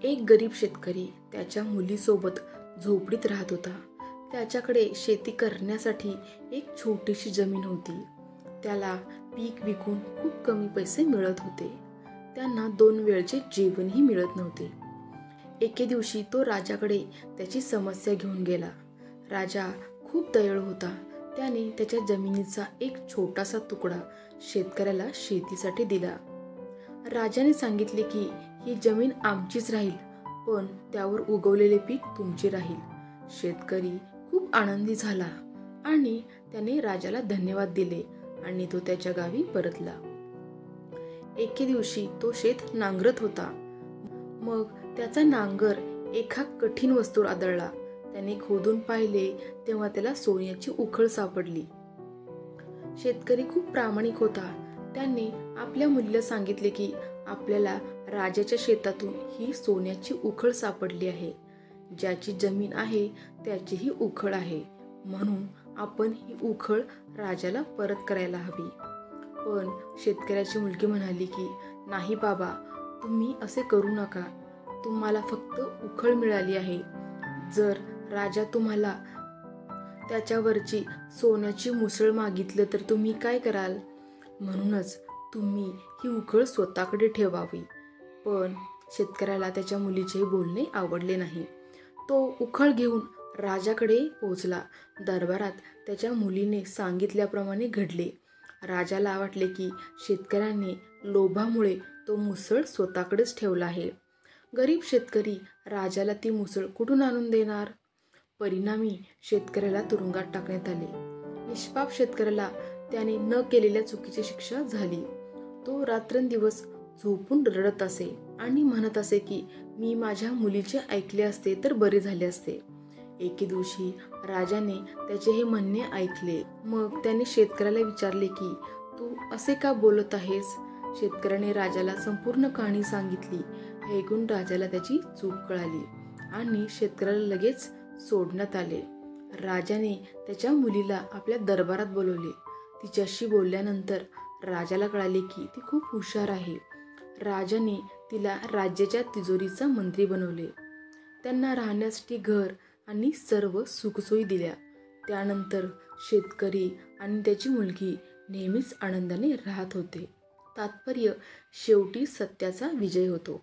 एक गरीब शेतकरी त्याच्या मुलीसोबत झोपडीत राहत होता. त्याच्याकडे शेती करण्यासाठी एक छोटीशी जमीन होती. त्याला पीक विकून खूप कमी पैसे मिळत होते. त्यांना 2 वेळचे जेवणही मिळत नव्हते. एके दिवशी तो राजाकडे त्याची समस्या घेऊन गेला. राजा खूप दयाळू होता. त्याने त्याच्या जमिनीचा एक छोटासा तुकडा शेतकऱ्याला शेतीसाठी दिला. राजाने सांगितले की ही जमीन आमचीच राहील, पण त्यावर उगवलेले पीक तुमचे राहील. शेतकरी खूप आनंदी झाला आणि त्याने राजाला धन्यवाद दिले आणि तो त्याच्या गावी परतला. एके दिवशी तो शेत नांगरत होता. मग त्याचा नांगर एका कठीण वस्तूवर आदळला. त्याने खोदून पाहिले तेव्हा त्याला सोन्याची उखळ सापडली. शेतकरी खूप प्रामाणिक होता. त्याने आपल्या मुलीला सांगितले की आपल्याला राजाच्या शेतातून ही सोन्याची उखळ सापडली आहे. ज्याची जमीन आहे त्याची ही उखळ आहे, म्हणून आपण ही उखळ राजाला परत करायला हवी. पण शेतकऱ्याची मुलगी म्हणाली की नाही बाबा, तुम्ही असे करू नका. तुम्हाला फक्त उखळ मिळाली आहे. जर राजा तुम्हाला त्याच्यावरची सोन्याची मुसळ मागितलं तर तुम्ही काय कराल? म्हणूनच तुम्ही ही उखळ स्वतःकडे ठेवावी. पण शेतकऱ्याला त्याच्या मुलीचे बोलणे आवडले नाही. तो उखळ घेऊन राजाकडे पोहोचला. दरबारात त्याच्या मुलीने सांगितल्याप्रमाणे घडले. राजाला वाटले की शेतकऱ्याने लोभामुळे तो मुसळ स्वतःकडेच ठेवला आहे. गरीब शेतकरी राजाला ती मुसळ कुठून आणून देणार? परिणामी शेतकऱ्याला तुरुंगात टाकण्यात आले. निष्पाप शेतकऱ्याला त्याने न केलेल्या चुकीची शिक्षा झाली. तो रात्रंदिवस झोपून रडत असे आणि म्हणत असे की मी माझ्या मुलीचे ऐकले असते तर बरे झाले असते. एके दिवशी राजाने त्याचे हे म्हणणे ऐकले. मग त्याने शेतकऱ्याला विचारले की तू असे का बोलत आहेस? शेतकऱ्याने राजाला संपूर्ण कहाणी सांगितली. हे ऐकून राजाला त्याची चूक कळाली आणि शेतकऱ्याला लगेच सोडण्यात आले. राजाने त्याच्या मुलीला आपल्या दरबारात बोलवले. तिच्याशी बोलल्यानंतर राजाला कळाले की ती खूप हुशार आहे. राजाने तिला राज्याच्या तिजोरीचा मंत्री बनवले. त्यांना राहण्यासाठी घर आणि सर्व सुखसोयी दिल्या. त्यानंतर शेतकरी आणि त्याची मुलगी नेहमीच आनंदाने राहत होते. तात्पर्य, शेवटी सत्याचा विजय होतो.